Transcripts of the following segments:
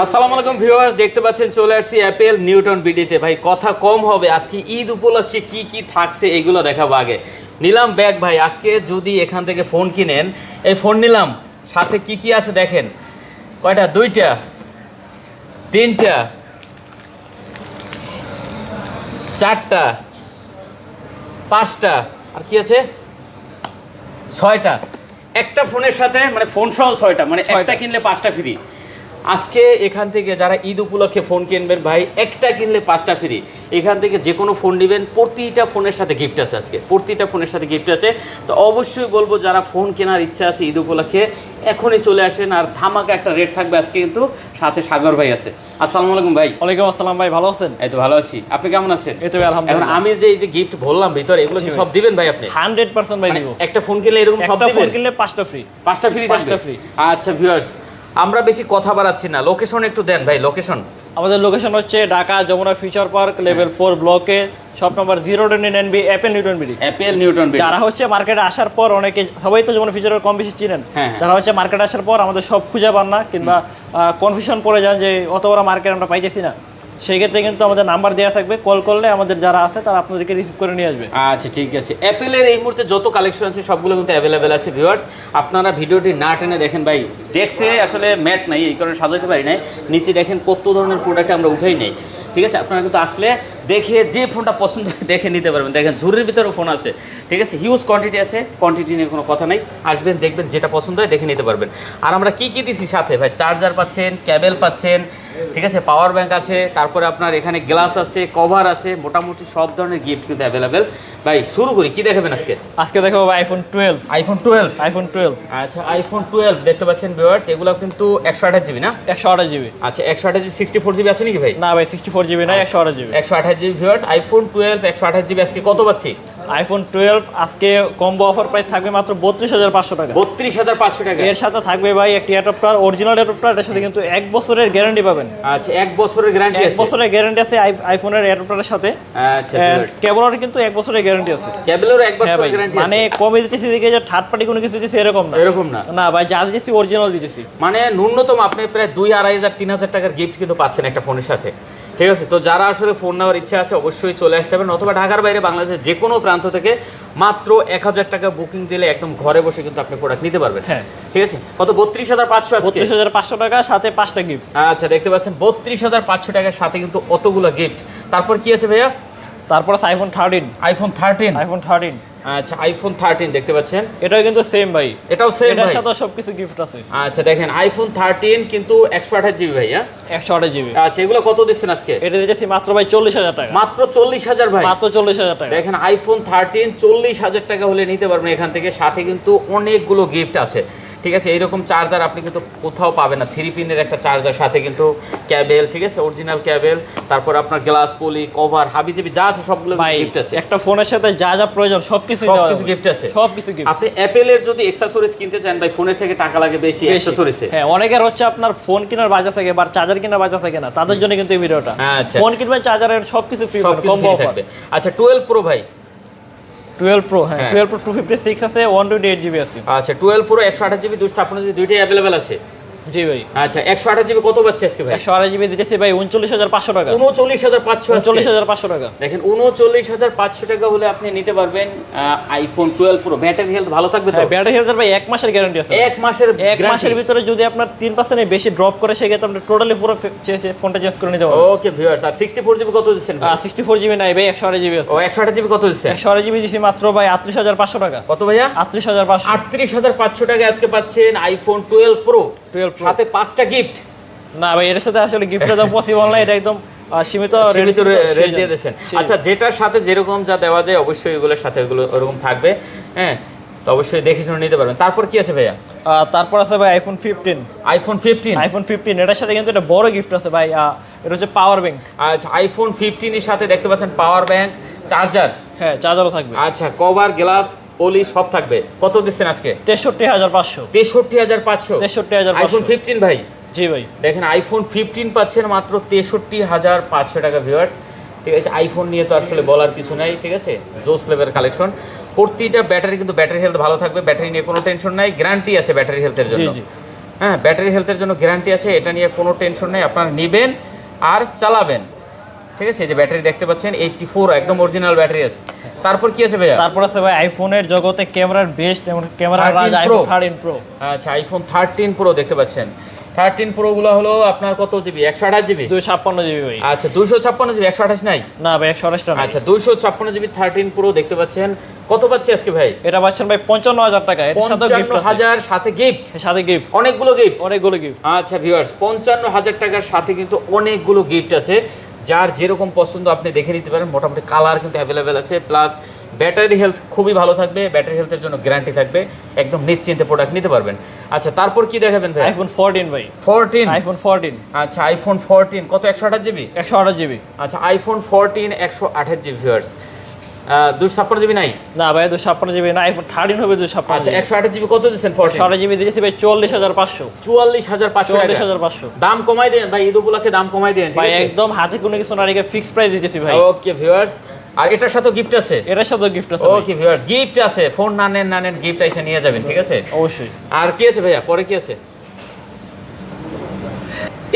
আসসালামু আলাইকুম ভিউয়ার্স, দেখতে পাচ্ছেন চলে আসছি অ্যাপেল নিউটন বিডিতে। ভাই কথা কম হবে, আজকে ঈদ উপলক্ষে কি কি থাকছে এগুলো দেখাবো। আগে নিলাম ব্যাগ ভাই, আজকে যদি এখান থেকে ফোন কিনেন, এই ফোন নিলাম, সাথে কি কি আছে দেখেন। কয়টা? দুইটা, তিনটা, চারটা, পাঁচটা, আর কি আছে? ছয়টা। একটা ফোনের সাথে মানে ফোন সহ ছয়টা, মানে একটা কিনলে পাঁচটা ফ্রি। আজকে এখান থেকে যারা ঈদ উপলক্ষে ফোন কিনবেন ভাই, একটা কিনলে পাঁচটা ফ্রি। এখান থেকে যে কোনো ফোন নেবেন, প্রতিটা ফোনের সাথে গিফট আছে। আজকে প্রতিটা ফোনের সাথে গিফট আছে। তো অবশ্যই বলবো যারা ফোন কেনার ইচ্ছা আছে ঈদ উপলক্ষে এখনই চলে আসেন। আর ধামাকা একটা রেট থাকবে আজকে, কিন্তু সাথে সাগর ভাই আছে। আসসালামু আলাইকুম ভাই। ওয়ালাইকুম আসসালাম ভাই, ভালো আছেন? এই তো ভালো আছি, আপনি কেমন আছেন? এই তো আলহামদুলিল্লাহ। এখন আমি যে এই যে গিফট বললাম ভিতরে, এগুলো কি সব দিবেন ভাই আপনি? 100% ভাই দিব। একটা ফোন কিনলে এরকম সব একটা দিবেন? ফোন কিনলে পাঁচটা ফ্রি। পাঁচটা ফ্রি থাকবে? পাঁচটা ফ্রি। আচ্ছা ভিউয়ার্স, আমরা বেশি কথা বাড়াচ্ছি না, লোকেশন একটু দেন ভাই। লোকেশন আমাদের লোকেশন হচ্ছে Dhaka Jamuna future park level 4 ব্লকে, shop number 029 Apple Newton BD. Apple Newton BD. যারা হচ্ছে মার্কেটে আসার পর, অনেকে সবাই তো যমুনা ফিউচার কম বেশি চিনেন, যারা হচ্ছে মার্কেটে আসার পর আমাদের সব খুঁজে পান না কিংবা কনফিউশন পড়ে যান যে অত বড় মার্কেট আমরা পাইতেছি না, সেই ক্ষেত্রে কিন্তু আমাদের নাম্বার দেওয়া থাকবে, কল করলে আমাদের যারা আছে তারা আপনাদেরকে রিসিভ করে নিয়ে আসবে। আচ্ছা ঠিক আছে। অ্যাপেলের এই মুহূর্তে যত কালেকশন আছে সবগুলো কিন্তু অ্যাভেলেবেল আছে ভিউয়ার্স। আপনারা ভিডিওটি না টেনে দেখেন ভাই, ডেস্কে আসলে ম্যাট নাই, এই কারণে সাজাতে পারি নাই। নিচে দেখেন কত ধরনের প্রোডাক্ট আমরা উঠাই নেই, ঠিক আছে? আপনারা কিন্তু আসলে দেখে যে ফোনটা পছন্দ হয় দেখে নিতে পারবেন। দেখেন ঝুড়ির ভিতরেও ফোন আছে, ঠিক আছে? হিউজ কোয়ান্টিটি আছে, কোয়ান্টিটি নিয়ে কোনো কথা নাই। আসবেন, দেখবেন, যেটা পছন্দ হয় দেখে নিতে পারবেন। আর আমরা কি কি দিছি সাথে ভাই? চার্জার পাচ্ছেন, কেবল পাচ্ছেন, ঠিক আছে? পাওয়ার ব্যাংক আছে, তারপরে আপনার এখানে গ্লাস আছে, কভার আছে, মোটামুটি সব ধরনের গিফট কিন্তু অ্যাভেলেবেল। ভাই শুরু করি, কি দেখাবেন আজকে? আজকে দেখাবো আইফোন 12। আইফোন 12? আইফোন 12। আচ্ছা আইফোন 12 দেখতে পাচ্ছেন ভিউয়ার্স, এগুলো কিন্তু 128 জিবি না? 128 জিবি। আচ্ছা 128 জিবি, 64 জিবি আছে নাকি ভাই? না ভাই, 64 জিবি না, 128 GB. 128 GB viewers, iPhone 12 128 GB আজকে কত পাচ্ছি? আইফোন 12 আজকে কম্বো অফার প্রাইস থাকবে মাত্র 32,500 টাকা। 32,500 টাকা। এর সাথে থাকবে ভাই একটি অ্যাডাপ্টার, অরিজিনাল অ্যাডাপ্টার। এর সাথে কিন্তু 1 বছরের গ্যারান্টি পাবেন। আচ্ছা 1 বছরের গ্যারান্টি আছে? 1 বছরের গ্যারান্টি আছে আইফোনের অ্যাডাপ্টারের সাথে। আচ্ছা ভিউয়ার্স, কেবলের কিন্তু 1 বছরের গ্যারান্টি আছে। কেবলের 1 বছরের গ্যারান্টি আছে? মানে কমে দিতেছি দিকে যে থার্ড পার্টি কোনো কিছু দিতেছি এরকম না। এরকম না? না ভাই, যা দিতেছি অরিজিনাল দিতেছি। মানে ন্যূনতম আপনি প্রায় 2,000, 3,000 টাকার গিফট কিন্তু পাচ্ছেন একটা ফোনের সাথে, ঠিক আছে? তো যারা আসলে ফোন নেওয়ার ইচ্ছা আছে অবশ্যই চলে আসতে পারেন, অথবা ঢাকার বাইরে বাংলাদেশের যে কোনো প্রান্ত থেকে মাত্র 1,000 টাকা বুকিং দিলে একদম ঘরে বসে কিন্তু আপনি প্রোডাক্ট নিতে পারবেন। হ্যাঁ ঠিক আছে। কত? 32,500 আজকে? 32,500 টাকা, সাথে 5টা গিফট। আচ্ছা দেখতে পাচ্ছেন 32,500 টাকার সাথে কিন্তু অতগুলো গিফট। তারপর কি আছে ভাইয়া? তারপর আছে আইফোন 13। আইফোন 13? আইফোন 13। আচ্ছা আইফোন 13 দেখতে পাচ্ছেন, এটাও কিন্তু সেম ভাই, এটাও সেম এটার ভাই? সাথে সবকিছু গিফট আছে। আচ্ছা দেখেন আইফোন 13 কিন্তু 128 জিবি ভাই। হ্যাঁ 128 জিবি। আচ্ছা এগুলো কত দিচ্ছেন আজকে? এটা দিতেছি মাত্র ভাই 40,000 টাকা। মাত্র 40,000 ভাই? মাত্র 40,000 টাকা। দেখেন আইফোন 13 40,000 টাকা হলে নিতে পারবেন এখান থেকে, সাথে কিন্তু অনেকগুলো গিফট আছে, ঠিক আছে? এইরকম চার্জার আপনি কিন্তু কোথাও পাবেন না, 3 পিনের একটা চার্জার, সাথে কিন্তু ক্যাবেল, ঠিক আছে? অরিজিনাল ক্যাবেল, তারপর আপনার গ্লাস, পলি, কভার, হাবিজাবি যা আছে সবগুলো গিফট আছে। একটা ফোনের সাথে যা যা প্রয়োজন সবকিছু গিফট আছে, সবকিছু গিফট। আপনি অ্যাপেলের যদি অ্যাকসেসরিজ কিনতে চান ভাই, ফোনের থেকে টাকা লাগে বেশি অ্যাকসেসরিজে। হ্যাঁ, অনেকের হচ্ছে আপনার ফোন কেনার বাজার থাকে বা চার্জার কেনার বাজার থাকে না, তাদের জন্য কিন্তু এই ভিডিওটা। আচ্ছা ফোন কিনবেন, চার্জারের সবকিছু ফ্রি, কম্বো থাকবে। আচ্ছা 12 প্রো ভাই? 12 প্রো, হ্যাঁ 12 প্রো 256 আছে, 128 জিবি আছে। আচ্ছা 12 প্রো 128 জিবি 256 জিবি দুইটাই अवेलेबल আছে? জি ভাই। আচ্ছা 128 জিবি কত পাচ্ছে আজকে ভাই? 128 জিবি দিতেছি ভাই 39,500 টাকা। 39,500? 39,500 টাকা। দেখেন 39,500 টাকা হলে আপনি নিতে পারবেন আইফোন 12 প্রো। ব্যাটারি হেলথ ভালো থাকবে তো? ব্যাটারি হেলথ ভাই 1 মাসের গ্যারান্টি আছে। 1 মাসের? 1 মাসের ভিতরে যদি আপনার 3% এর বেশি ড্রপ করে, সেক্ষেত্রে আপনি টোটালি পুরো ফোনটা চেঞ্জ করে নিতে পারবেন। ওকে ভিউয়ার্স, আর 64 জিবি কত দিচ্ছেন ভাই? 64 জিবি নাই ভাই, 128 জিবি আছে। ও 128 জিবি কত দিচ্ছেন? 128 জিবি দিছি মাত্র ভাই 38,500 টাকা। কত ভাইয়া? 38,500। 38,500 টাকা আজকে পাচ্ছেন আইফোন 12 প্রো, 12 প্রো সাথে 5টা গিফট। না ভাই, এর সাথে আসলে গিফটটা তো পসিবল না, এটা একদম সীমিত রেট দিয়ে দিয়েছেন। আচ্ছা যেটার সাথে যেরকম যা দেওয়া যায় অবশ্যই এগুলোর সাথে এগুলো ওরকম থাকবে, হ্যাঁ? তো অবশ্যই দেখে শুনে নিতে পারবেন। তারপর কি আছে ভাইয়া? তারপর আছে ভাই আইফোন 15। আইফোন 15? আইফোন 15 এটার সাথে কিন্তু একটা বড় গিফট আছে ভাই, এটা হচ্ছে পাওয়ার ব্যাংক। আচ্ছা আইফোন 15 এর সাথে দেখতে পাচ্ছেন পাওয়ার ব্যাংক, চার্জার, হ্যাঁ চার্জারও থাকবে। আচ্ছা কভার, গ্লাস, পলি সব থাকবে। কত দিচ্ছেন আজকে? 63,500। 63,500? 63,500 আইফোন 15 ভাই? জি ভাই। দেখেন আইফোন 15 পাচ্ছেন মাত্র 63,500 টাকা ভিউয়ার্স, ঠিক আছে? আইফোন নিয়ে তো আসলে বলার কিছু নাই, ঠিক আছে? জোস লেভেল কালেকশন। প্রতিটা ব্যাটারি কিন্তু ব্যাটারি হেলথ ভালো থাকবে, ব্যাটারি নিয়ে কোনো টেনশন নাই, গ্যারান্টি আছে ব্যাটারি হেলথের জন্য। জি জি। হ্যাঁ, ব্যাটারি হেলথের জন্য গ্যারান্টি আছে, এটা নিয়ে কোনো টেনশন নেই, আপনারা নেবেন আর চালাবেন। ঠিক আছে, এই যে ব্যাটারি দেখতে পাচ্ছেন 84 একদম অরিজিনাল ব্যাটারি আছে। তারপর কি আছে ভাইয়া? তারপর আছে ভাই আইফোনের জগতে ক্যামেরার বেস্ট এবং ক্যামেরা 13 আইফোন 13 প্রো। আচ্ছা, আইফোন 13 প্রো দেখতে পাচ্ছেন। 13 প্রো গুলো হলো আপনার কত জিবি? 128 জিবি, 256 জিবি ভাই। আচ্ছা 256 জিবি, 128 নাই? না ভাই 128টা না। আচ্ছা 256 জিবি 13 প্রো দেখতে পাচ্ছেন। কত পাচ্ছি আজকে ভাই? এটা পাচ্ছেন ভাই 55000 টাকা, এর সাথে গিফট আছে। 55000 সাথে গিফট, সাথে গিফট অনেকগুলো গিফট, অনেকগুলো গিফট। আচ্ছা ভিউয়ার্স, 55000 টাকার সাথে কিন্তু অনেকগুলো গিফট আছে। যার যেরকম পছন্দ আপনি দেখে নিতে পারেন। মোটামুটি কালার কিন্তু অ্যাভেলেবেল আছে, প্লাস ব্যাটারি হেলথ খুবই ভালো থাকবে, ব্যাটারি হেলথের জন্য গ্যারান্টি থাকবে, একদম নিশ্চিন্তে প্রোডাক্ট নিতে পারবেন। আচ্ছা তারপর কি দেখাবেন ভাই? আইফোন 14 ভাই। 14, আইফোন 14। আচ্ছা আইফোন 14 কত? 128 জিবি, 128 জিবি। আচ্ছা আইফোন 14 128 জিবি ভিউয়ার্স। 256 জিবি নাই? না ভাই 256 জিবি না, আইফোন 13 হবে 256। আচ্ছা 128 জিবি কত দিচ্ছেন? 128 জিবি দিয়েছি ভাই 44500। 44500 টাকা। 44500 দাম কমাই দেন ভাই, ঈদ উপলক্ষে দাম কমাই দেন, ঠিক ভাই, আছে? একদম হাতে কোনো কিছু না রেখে ফিক্স প্রাইস দিতেছি ভাই। ওকে ভিউয়ার্স, আর এটার সাথে গিফট আছে? এটার সাথে গিফট আছে। ওকে ভিউয়ার্স, গিফট আছে, ফোন না নেন গিফট এসে নিয়ে যাবেন, ঠিক আছে? অবশ্যই। আর কি আছে ভাইয়া? পরে কি আছে?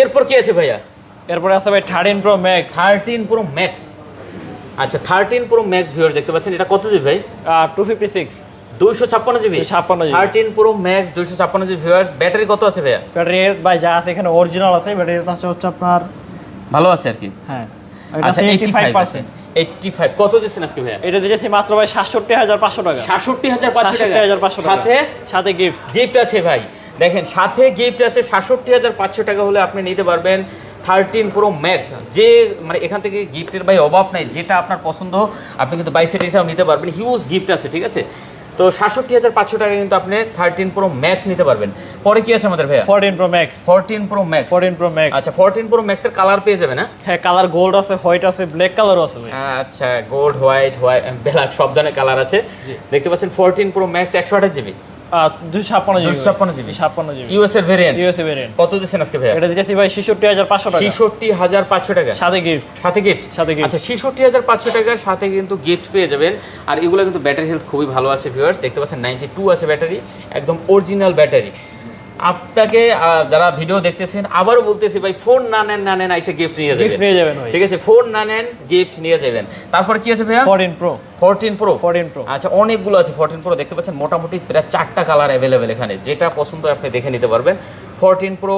এরপর কি আছে ভাইয়া? এরপরে আছে ভাই 13 প্রো ম্যাক্স। 13 প্রো ম্যাক্স, আচ্ছা 13 প্রো ম্যাক্স ভিউয়ার্স দেখতে পাচ্ছেন। এটা কত জিবি ভাই? 256 256 GB. 256 GB. 13 pro max 256 GB viewers. Battery কত আছে ভাইয়া? ব্যাটারি ভাই যা আছে এখানে অরিজিনাল আছে, ব্যাটারি হচ্ছে আপনার ভালো আছে আর কি। হ্যাঁ এটা আচ্ছা 85%। 85 কত দিচ্ছেন আজকে ভাইয়া? এটা দিয়েছি মাত্র ভাই 67500 টাকা। 67500 টাকা, 67500 টাকা সাথে সাথে গিফট। গিফট আছে ভাই, দেখেন সাথে গিফট আছে। 67500 টাকা হলে আপনি নিতে পারবেন 13 প্রো ম্যাক্স। যে মানে এখান থেকে গিফটের ভাই অভাব নাই, যেটা আপনার পছন্দ আপনি কিন্তু বাইসেট হিসাবে নিতে পারবেন। হিউজ গিফট আছে, ঠিক আছে? তো 67500 টাকা কিন্তু আপনি 13 প্রো ম্যাক্স নিতে পারবেন। পরে কি আছে আমাদের ভাইয়া? 14 pro max. 14 pro max. 14 pro max. আচ্ছা 14 প্রো ম্যাক্সের কালার পেয়ে যাবে না? হ্যাঁ কালার গোল্ড আছে, হোয়াইট আছে, ব্ল্যাক কালারও আছে ভাই। আচ্ছা গোল্ড, হোয়াইট, ব্ল্যাক সব ধরনের কালার আছে। দেখতে পাচ্ছেন 14 pro max 128 GB, 256 GB. 256 GB, 256 GB US এর ভেরিয়েন্ট। USA variant. কত দিচ্ছেন আজকে ভাইয়া? এটা দিয়েছি ভাই 66500 টাকা। 66500 টাকা সাথে গিফট। সাথে গিফট। সাথে gift। আচ্ছা 66500 টাকার সাথে কিন্তু গিফট পেয়ে যাবেন। আর এগুলো কিন্তু ব্যাটারি হেলথ খুবই ভালো আছে ভিউয়ার্স। দেখতে পাচ্ছেন 92 আছে ব্যাটারি, একদম অরিজিনাল ব্যাটারি। আপনাকে যারা ভিডিও দেখতেছেন আবারও বলতেছি ভাই, ফোন না নেন এসে গিফট নিয়ে গিফট যাবেন, নিয়ে যাবেন ভাই। ঠিক আছে? ফোন না নেন গিফট নিয়ে যাবেন। তারপর কি আছে ভাইয়া? 14 প্রো। 14 প্রো। 14 প্রো। আচ্ছা অনেকগুলো আছে 14 প্রো দেখতে পাচ্ছেন, মোটামুটি প্রায় 4টা কালার অ্যাভেলেবেল এখানে, যেটা পছন্দ আপনি দেখে নিতে পারবেন। 14 প্রো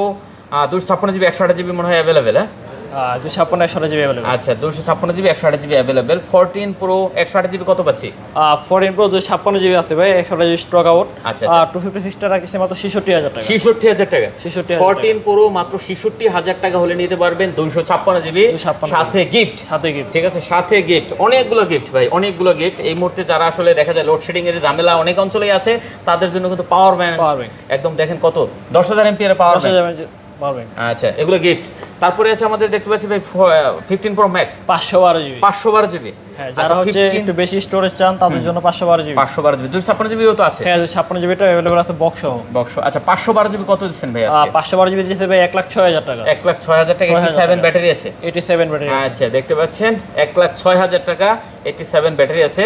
256 জিবি 128 জিবি মনে হয় অ্যাভেলেবেল। হ্যাঁ 256 জিবি अवेलेबल। আচ্ছা 256 GB 128 GB available. 14 pro 128 GB কত পাচ্ছি? 14 প্রো 256 জিবি আছে ভাই, 128 স্টক আউট। আচ্ছা, আর 256 টা রাখছি মাত্র 66000 টাকা। 66000 টাকা। 66000 14 প্রো মাত্র 66000 টাকা হলে নিতে পারবেন 256 জিবি 256 সাথে গিফট। সাথে গিফট। ঠিক আছে, সাথে গিফট, অনেকগুলো গিফট ভাই, অনেকগুলো গিফট। এই মুহূর্তে যারা আসলে দেখা যায় লোডশেডিং এর ঝামেলা অনেক অঞ্চলেই আছে, তাদের জন্য কিন্তু পাওয়ার ব্যাংক একদম দেখেন কত 10000 এমপিআর পাওয়ার ব্যাংক। আচ্ছা এগুলো গিফট। তারপরে আছে আমাদের দেখতে পাচ্ছি ভাই 15 প্রো ম্যাক্স 512 জিবি। 512 জিবি। হ্যাঁ যারা হচ্ছে একটু বেশি স্টোরেজ চান তাদের জন্য 512 জিবি। 512 জিবি 256 জিবিও তো আছে। হ্যাঁ 256 জিবিটা अवेलेबल আছে বক্স সহ। বক্স। আচ্ছা 512 জিবি কত দিচ্ছেন ভাই আজকে? 512 জিবি দিয়েছে ভাই 1,06,000 টাকা। 1,06,000 টাকা। 87 ব্যাটারি আছে। 87 ব্যাটারি। আচ্ছা দেখতে পাচ্ছেন 1,06,000 টাকা 87 ব্যাটারি আছে।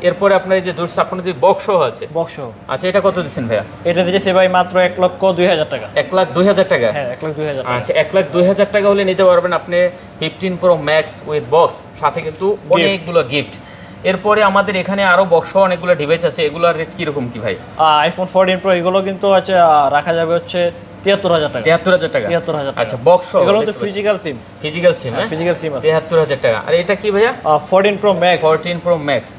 এরপরে আপনার এই যে 256 জিবি বক্স সহ আছে। বক্স সহ। আচ্ছা এটা কত দিচ্ছেন ভাইয়া? এটা দিয়েছে ভাই মাত্র 1,02,000 টাকা। 1,02,000 টাকা। হ্যাঁ 1,02,000 টাকা। আচ্ছা 1,02,000 টাকা হলে নিতে পারবেন আপনি 15 প্রো ম্যাক্স উইথ বক্স, সাথে কিন্তু অনেকগুলো গিফট। এরপরে আমাদের এখানে আরো বক্স সহ অনেকগুলো ডিভাইস আছে, এগুলোর রেট কি রকম কি ভাই? আইফোন 14 প্রো এগুলো কিন্তু আছে রাখা যাবে হচ্ছে 73000 টাকা। 73000 টাকা। 73000 টাকা। আচ্ছা বক্স সহ এগুলো তো ফিজিক্যাল সিম। ফিজিক্যাল সিম। হ্যাঁ ফিজিক্যাল সিম আছে। 73000 টাকা। আর এটা কি ভাইয়া? 14 প্রো ম্যাক্স। 14 প্রো ম্যাক্স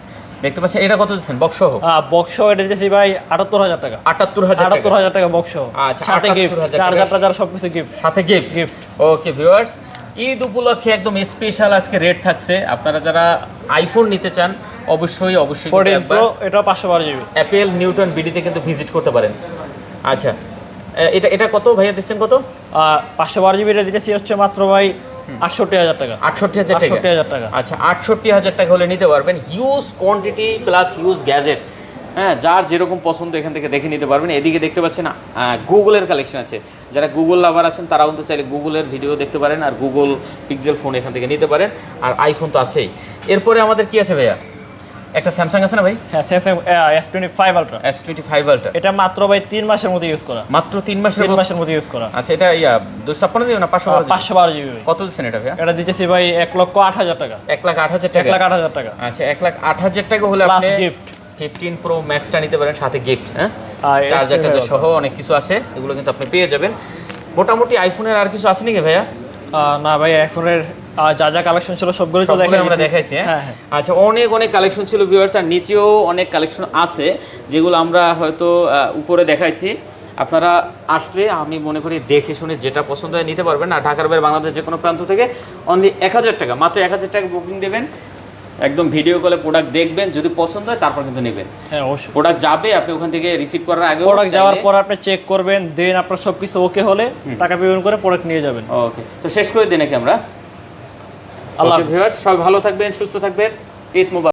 দেখতে পাচ্ছেন, এটা কত দিচ্ছেন বক্স সহ? বক্স সহ এটা দিয়েছি ভাই 78000 টাকা। 78000 টাকা বক্স সহ। আচ্ছা সাথে গিফট, 78000 চার্জার সবকিছু গিফট। সাথে gift. Gift. Okay viewers, Eid উপলক্ষে একদম স্পেশাল আজকে রেট থাকছে। আপনারা যারা আইফোন নিতে চান অবশ্যই 14 প্রো এটা 512 জিবি। অ্যাপেল নিউটন বিডিতে কিন্তু ভিজিট করতে পারেন। আচ্ছা এটা কত ভাইয়া দিচ্ছেন কত? 512 জিবি এটা দিতেছি হচ্ছে মাত্র ভাই 68000 টাকা। 68000 টাকা। 68000 টাকা। আচ্ছা 68000 টাকা হলে নিতে পারবেন। Huge quantity plus huge gadget. হ্যাঁ যার যেরকম পছন্দ এখান থেকে দেখে নিতে পারবেন। এদিকে দেখতে পাচ্ছেন গুগলের কালেকশন আছে, যারা গুগল লাভার আছেন তারাও কিন্তু চাইলে গুগলের ভিডিও দেখতে পারেন, আর গুগল পিক্সেল ফোন এখান থেকে নিতে পারেন। আর আইফোন তো আছেই। এরপরে আমাদের কি আছে ভাইয়া? একটা স্যামসাং আছে না ভাই? হ্যাঁ Samsung S25 ultra. S25 ultra এটা মাত্র ভাই 3 মাসের মতো ইউজ করা। মাত্র 3 মাসের 3 মাসের মতো ইউজ করা। আচ্ছা এটা 256 জিবি না 512 512 জিবি ভাই। কত দিচ্ছেন এটা ভাই? এটা দিতেছি ভাই 1,08,000 টাকা। 1,08,000 টাকা। 1,08,000 টাকা। আচ্ছা 1,08,000 টাকা হলে প্লাস আপনি গিফট 15 প্রো ম্যাক্সটা নিতে পারেন, সাথে গিফট, হ্যাঁ আর চার্জার টার্জার সহ অনেক কিছু আছে, এগুলো কিন্তু আপনি পেয়ে যাবেন। মোটামুটি আইফোনের আর কিছু আছে নাকি ভাইয়া? না ভাই আইফোনের যা যা কালেকশন ছিল সবগুলো তো আমরা দেখাইছি। হ্যাঁ। আচ্ছা অনেক অনেক কালেকশন ছিল ভিউয়ার্স, আর নিচেও অনেক কালেকশন আছে যেগুলো আমরা হয়তো উপরে দেখাইছি। আপনারা আসলে আমি মনে করি দেখে শুনে যেটা পছন্দ হয় নিতে পারবেন। আর ঢাকার বাইরে বাংলাদেশ যে কোনো প্রান্ত থেকে অনলি 1,000 টাকা, মাত্র 1,000 টাকা বুকিং দেবেন, একদম ভিডিও কলে প্রোডাক্ট দেখবেন, যদি পছন্দ হয় তারপর কিন্তু নেবেন। হ্যাঁ অবশ্যই প্রোডাক্ট যাবে, আপনি ওখান থেকে রিসিভ করার আগে প্রোডাক্ট যাওয়ার পর আপনি চেক করবেন, দেন আপনার সবকিছু ওকে হলে টাকা পেমেন্ট করে প্রোডাক্ট নিয়ে যাবেন। ওকে, তো শেষ করে দিই নাকি আমরা? আল্লাহ ভিউয়ার্স সবাই ভালো থাকবেন, সুস্থ থাকবেন, ঈদ মোবারক।